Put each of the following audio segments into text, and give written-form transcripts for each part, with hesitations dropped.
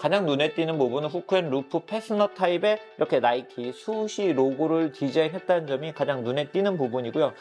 가장 눈에 띄는 부분은 후크앤 루프 패스너 타입의 이렇게 나이키 수시 로고를 디자인했다는 점이 가장 눈에 띄는 부분이고요.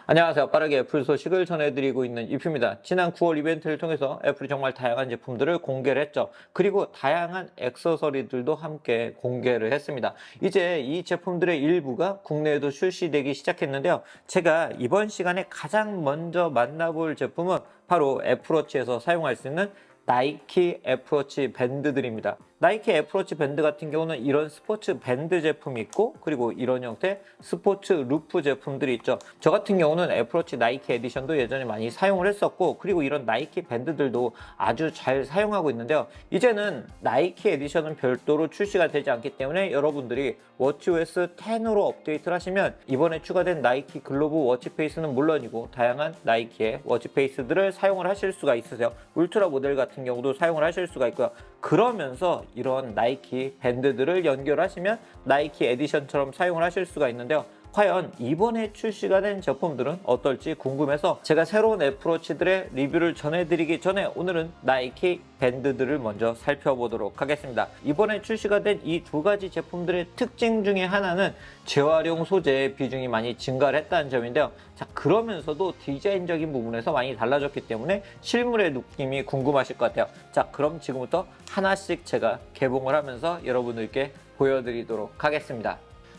안녕하세요. 빠르게 애플 소식을 전해드리고 있는 이프입니다. 지난 9월 이벤트를 통해서 애플이 정말 다양한 제품들을 공개를 했죠. 그리고 다양한 액세서리들도 함께 공개를 했습니다. 이제 이 제품들의 일부가 국내에도 출시되기 시작했는데요. 제가 이번 시간에 가장 먼저 만나볼 제품은 바로 애플워치에서 사용할 수 있는 나이키 애플워치 밴드들입니다. 나이키 애플워치 밴드 같은 경우는 이런 스포츠 밴드 제품이 있고, 그리고 이런 형태 스포츠 루프 제품들이 있죠. 저 같은 경우는 애플워치 나이키 에디션도 예전에 많이 사용을 했었고, 그리고 이런 나이키 밴드들도 아주 잘 사용하고 있는데요. 이제는 나이키 에디션은 별도로 출시가 되지 않기 때문에 여러분들이 워치OS 10으로 업데이트를 하시면 이번에 추가된 나이키 글로브 워치페이스는 물론이고 다양한 나이키의 워치페이스들을 사용을 하실 수가 있으세요. 울트라 모델 같은 경우도 사용을 하실 수가 있고요. 그러면서 이런 나이키 밴드들을 연결하시면 나이키 에디션처럼 사용을 하실 수가 있는데요. 과연 이번에 출시가 된 제품들은 어떨지 궁금해서 제가 새로운 애플워치들의 리뷰를 전해드리기 전에 오늘은 나이키 밴드들을 먼저 살펴보도록 하겠습니다. 이번에 출시가 된 이 두 가지 제품들의 특징 중에 하나는 재활용 소재의 비중이 많이 증가를 했다는 점인데요. 자, 그러면서도 디자인적인 부분에서 많이 달라졌기 때문에 실물의 느낌이 궁금하실 것 같아요. 자, 그럼 지금부터 하나씩 제가 개봉을 하면서 여러분들께 보여드리도록 하겠습니다.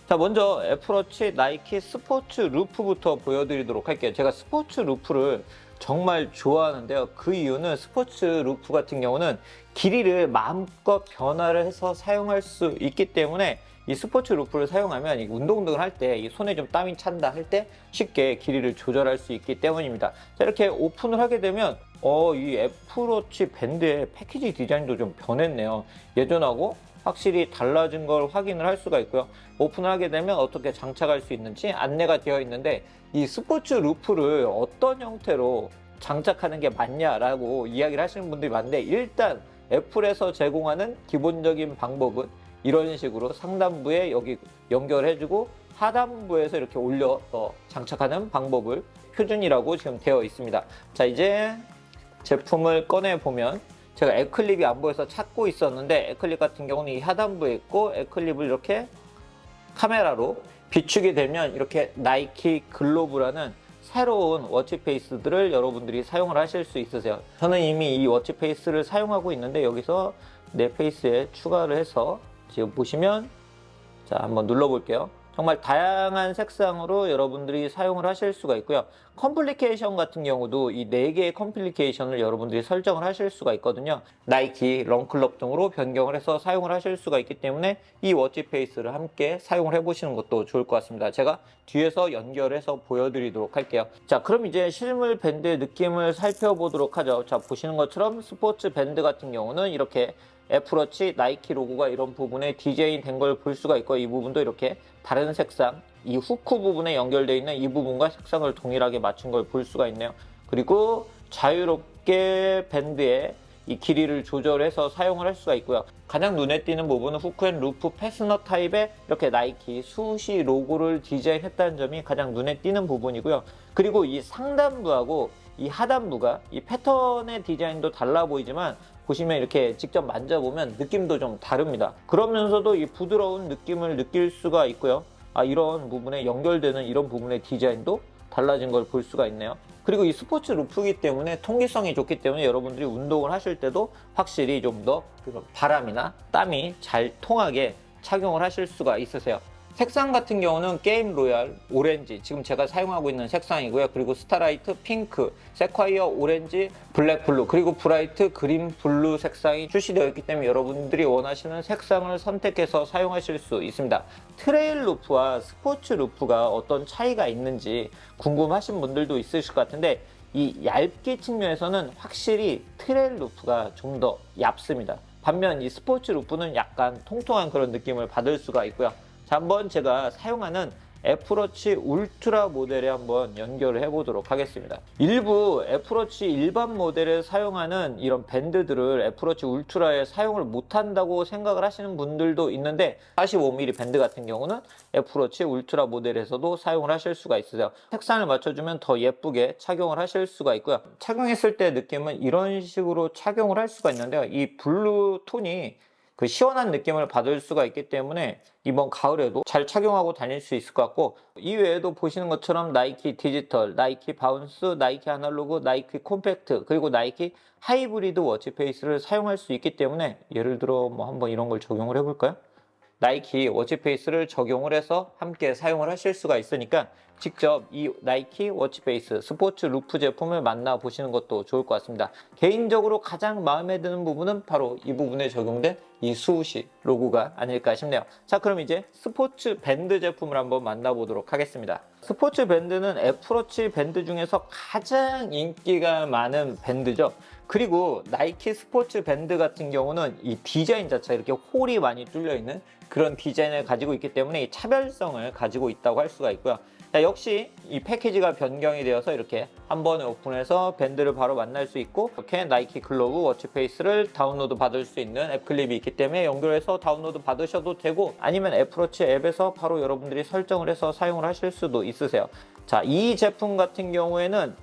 자, 먼저 애플워치 나이키 스포츠 루프부터 보여드리도록 할게요. 제가 스포츠 루프를 정말 좋아하는데요. 그 이유는 스포츠 루프 같은 경우는 길이를 마음껏 변화를 해서 사용할 수 있기 때문에 이 스포츠 루프를 사용하면 운동 등을 할 때 손에 좀 땀이 찬다 할 때 쉽게 길이를 조절할 수 있기 때문입니다. 자, 이렇게 오픈을 하게 되면 이 애플워치 밴드의 패키지 디자인도 좀 변했네요. 예전하고 확실히 달라진 걸 확인을 할 수가 있고요. 오픈을 하게 되면 어떻게 장착할 수 있는지 안내가 되어 있는데, 이 스포츠 루프를 어떤 형태로 장착하는 게 맞냐라고 이야기를 하시는 분들이 많은데, 일단 애플에서 제공하는 기본적인 방법은 이런 식으로 상단부에 여기 연결해주고 하단부에서 이렇게 올려서 장착하는 방법을 표준이라고 지금 되어 있습니다. 자, 이제 제품을 꺼내 보면 제가 에클립이 안 보여서 찾고 있었는데, 에클립 같은 경우는 이 하단부에 있고, 에클립을 이렇게 카메라로 비추게 되면 이렇게 나이키 글로브라는 새로운 워치페이스들을 여러분들이 사용을 하실 수 있으세요. 저는 이미 이 워치페이스를 사용하고 있는데, 여기서 내 페이스에 추가를 해서 지금 보시면, 자, 한번 눌러볼게요. 정말 다양한 색상으로 여러분들이 사용을 하실 수가 있고요. 컴플리케이션 같은 경우도 이 4개의 컴플리케이션을 여러분들이 설정을 하실 수가 있거든요. 나이키, 런클럽 등으로 변경을 해서 사용을 하실 수가 있기 때문에 이 워치페이스를 함께 사용을 해보시는 것도 좋을 것 같습니다. 제가 뒤에서 연결해서 보여드리도록 할게요. 자, 그럼 이제 실물 밴드의 느낌을 살펴보도록 하죠. 자, 보시는 것처럼 스포츠 밴드 같은 경우는 이렇게 애플워치 나이키 로고가 이런 부분에 디자인 된 걸 볼 수가 있고, 이 부분도 이렇게 다른 색상, 이 후크 부분에 연결되어 있는 이 부분과 색상을 동일하게 맞춘 걸 볼 수가 있네요. 그리고 자유롭게 밴드에 이 길이를 조절해서 사용을 할 수가 있고요. 가장 눈에 띄는 부분은 후크앤 루프 패스너 타입의 이렇게 나이키 수시 로고를 디자인했다는 점이 가장 눈에 띄는 부분이고요. 그리고 이 상단부하고 이 하단부가 이 패턴의 디자인도 달라 보이지만, 보시면 이렇게 직접 만져보면 느낌도 좀 다릅니다. 그러면서도 이 부드러운 느낌을 느낄 수가 있고요. 이런 부분에 연결되는 이런 부분의 디자인도 달라진 걸 볼 수가 있네요. 그리고 이 스포츠 루프이기 때문에 통기성이 좋기 때문에 여러분들이 운동을 하실 때도 확실히 좀 더 바람이나 땀이 잘 통하게 착용을 하실 수가 있으세요. 색상 같은 경우는 게임 로얄, 오렌지, 지금 제가 사용하고 있는 색상이고요. 그리고 스타라이트, 핑크, 세콰이어, 오렌지, 블랙 블루, 그리고 브라이트 그린 블루 색상이 출시되어 있기 때문에 여러분들이 원하시는 색상을 선택해서 사용하실 수 있습니다. 트레일 루프와 스포츠 루프가 어떤 차이가 있는지 궁금하신 분들도 있으실 것 같은데, 이 얇기 측면에서는 확실히 트레일 루프가 좀 더 얇습니다. 반면 이 스포츠 루프는 약간 통통한 그런 느낌을 받을 수가 있고요. 자, 한번 제가 사용하는 애플워치 울트라 모델에 한번 연결을 해보도록 하겠습니다. 일부 애플워치 일반 모델에 사용하는 이런 밴드들을 애플워치 울트라에 사용을 못한다고 생각을 하시는 분들도 있는데 45mm 밴드 같은 경우는 애플워치 울트라 모델에서도 사용을 하실 수가 있으세요. 색상을 맞춰주면 더 예쁘게 착용을 하실 수가 있고요. 착용했을 때 느낌은 이런 식으로 착용을 할 수가 있는데요. 이 블루 톤이 그 시원한 느낌을 받을 수가 있기 때문에 이번 가을에도 잘 착용하고 다닐 수 있을 것 같고, 이외에도 보시는 것처럼 나이키 디지털, 나이키 바운스, 나이키 아날로그, 나이키 콤팩트, 그리고 나이키 하이브리드 워치페이스를 사용할 수 있기 때문에, 예를 들어 뭐 한번 이런 걸 적용을 해볼까요? 나이키 워치페이스를 적용을 해서 함께 사용을 하실 수가 있으니까 직접 이 나이키 워치페이스 스포츠 루프 제품을 만나보시는 것도 좋을 것 같습니다. 개인적으로 가장 마음에 드는 부분은 바로 이 부분에 적용된 이 수우시 로고가 아닐까 싶네요. 자, 그럼 이제 스포츠 밴드 제품을 한번 만나보도록 하겠습니다. 스포츠 밴드는 애플워치 밴드 중에서 가장 인기가 많은 밴드죠. 그리고 나이키 스포츠 밴드 같은 경우는 이 디자인 자체가 이렇게 홀이 많이 뚫려 있는 그런 디자인을 가지고 있기 때문에 이 차별성을 가지고 있다고 할 수가 있고요. 자, 역시 이 패키지가 변경이 되어서 이렇게 한 번에 오픈해서 밴드를 바로 만날 수 있고, 이렇게 나이키 글로브 워치페이스를 다운로드 받을 수 있는 앱 클립이 있기 때문에 연결해서 다운로드 받으셔도 되고, 아니면 애플워치 앱에서 바로 여러분들이 설정을 해서 사용을 하실 수도 있으세요. 자, 이 제품 같은 경우에는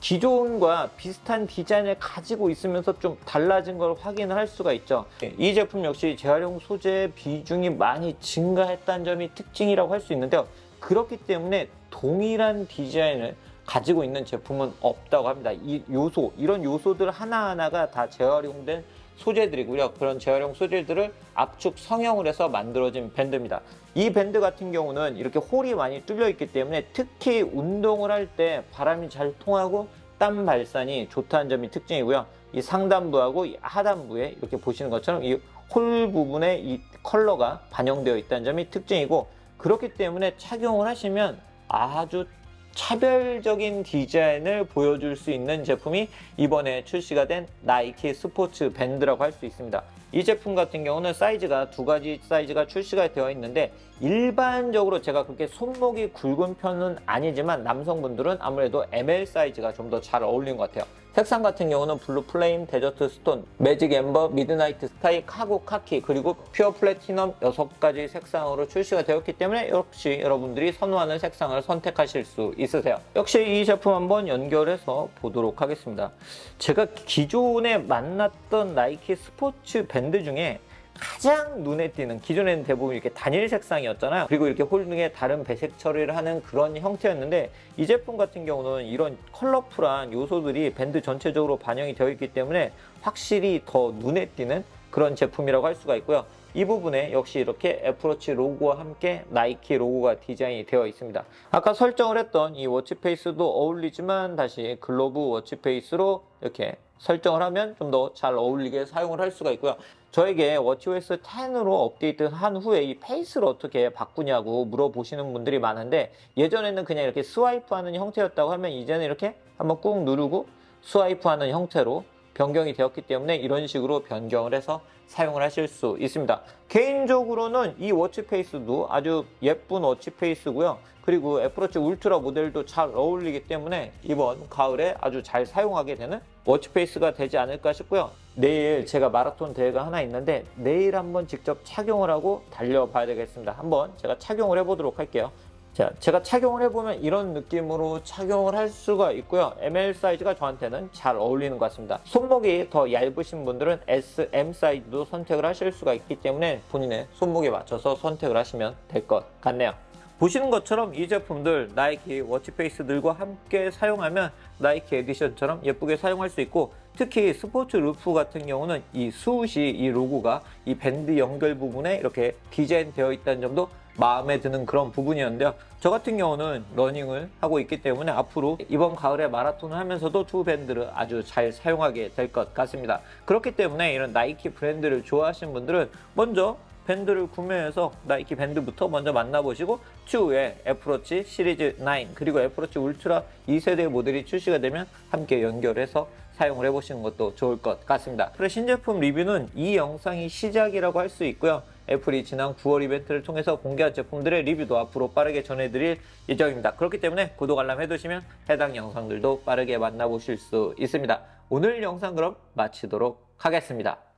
기존과 비슷한 디자인을 가지고 있으면서 좀 달라진 걸 확인을 할 수가 있죠. 이 제품 역시 재활용 소재 비중이 많이 증가했다는 점이 특징이라고 할 수 있는데요. 그렇기 때문에 동일한 디자인을 가지고 있는 제품은 없다고 합니다. 이런 요소들 하나하나가 다 재활용된 소재들이고요. 그런 재활용 소재들을 압축 성형을 해서 만들어진 밴드입니다. 이 밴드 같은 경우는 이렇게 홀이 많이 뚫려 있기 때문에 특히 운동을 할 때 바람이 잘 통하고 땀 발산이 좋다는 점이 특징이고요. 이 상단부하고 이 하단부에 이렇게 보시는 것처럼 이 홀 부분에 이 컬러가 반영되어 있다는 점이 특징이고, 그렇기 때문에 착용을 하시면 아주 차별적인 디자인을 보여줄 수 있는 제품이 이번에 출시가 된 나이키 스포츠 밴드라고 할 수 있습니다. 이 제품 같은 경우는 사이즈가 두 가지 사이즈가 출시가 되어 있는데, 일반적으로 제가 그렇게 손목이 굵은 편은 아니지만 남성분들은 아무래도 ML 사이즈가 좀 더 잘 어울리는 것 같아요. 색상 같은 경우는 블루 플레임, 데저트 스톤, 매직 엠버, 미드나이트 스카이, 카고 카키, 그리고 퓨어 플래티넘 6가지 색상으로 출시가 되었기 때문에 역시 여러분들이 선호하는 색상을 선택하실 수 있으세요. 역시 이 제품 한번 연결해서 보도록 하겠습니다. 제가 기존에 만났던 나이키 스포츠 밴드 중에 가장 눈에 띄는, 기존에는 대부분 이렇게 단일 색상이었잖아요. 그리고 이렇게 홀딩에 다른 배색 처리를 하는 그런 형태였는데, 이 제품 같은 경우는 이런 컬러풀한 요소들이 밴드 전체적으로 반영이 되어 있기 때문에 확실히 더 눈에 띄는 그런 제품이라고 할 수가 있고요. 이 부분에 역시 이렇게 애플워치 로고와 함께 나이키 로고가 디자인이 되어 있습니다. 아까 설정을 했던 이 워치페이스도 어울리지만 다시 글로브 워치페이스로 이렇게 설정을 하면 좀 더 잘 어울리게 사용을 할 수가 있고요. 저에게 워치OS 10으로 업데이트한 후에 이 페이스를 어떻게 바꾸냐고 물어보시는 분들이 많은데, 예전에는 그냥 이렇게 스와이프하는 형태였다고 하면 이제는 이렇게 한번 꾹 누르고 스와이프하는 형태로 변경이 되었기 때문에 이런 식으로 변경을 해서 사용을 하실 수 있습니다. 개인적으로는 이 워치페이스도 아주 예쁜 워치페이스고요. 그리고 애플워치 울트라 모델도 잘 어울리기 때문에 이번 가을에 아주 잘 사용하게 되는 워치페이스가 되지 않을까 싶고요. 내일 제가 마라톤 대회가 하나 있는데 내일 한번 직접 착용을 하고 달려봐야 되겠습니다. 한번 제가 착용을 해보도록 할게요. 자, 제가 착용을 해보면 이런 느낌으로 착용을 할 수가 있고요. ML 사이즈가 저한테는 잘 어울리는 것 같습니다. 손목이 더 얇으신 분들은 SM 사이즈도 선택을 하실 수가 있기 때문에 본인의 손목에 맞춰서 선택을 하시면 될 것 같네요. 보시는 것처럼 이 제품들 나이키 워치페이스들과 함께 사용하면 나이키 에디션처럼 예쁘게 사용할 수 있고, 특히 스포츠 루프 같은 경우는 이 수우시 이 로고가 이 밴드 연결 부분에 이렇게 디자인 되어 있다는 점도 마음에 드는 그런 부분이었는데요. 저 같은 경우는 러닝을 하고 있기 때문에 앞으로 이번 가을에 마라톤을 하면서도 두 밴드를 아주 잘 사용하게 될 것 같습니다. 그렇기 때문에 이런 나이키 브랜드를 좋아하시는 분들은 먼저 밴드를 구매해서 나이키 밴드부터 먼저 만나보시고 추후에 애플워치 시리즈 9 그리고 애플워치 울트라 2세대 모델이 출시가 되면 함께 연결해서 사용을 해보시는 것도 좋을 것 같습니다. 그래 신제품 리뷰는 이 영상이 시작이라고 할 수 있고요. 애플이 지난 9월 이벤트를 통해서 공개한 제품들의 리뷰도 앞으로 빠르게 전해드릴 예정입니다. 그렇기 때문에 구독 알람 해두시면 해당 영상들도 빠르게 만나보실 수 있습니다. 오늘 영상 그럼 마치도록 하겠습니다.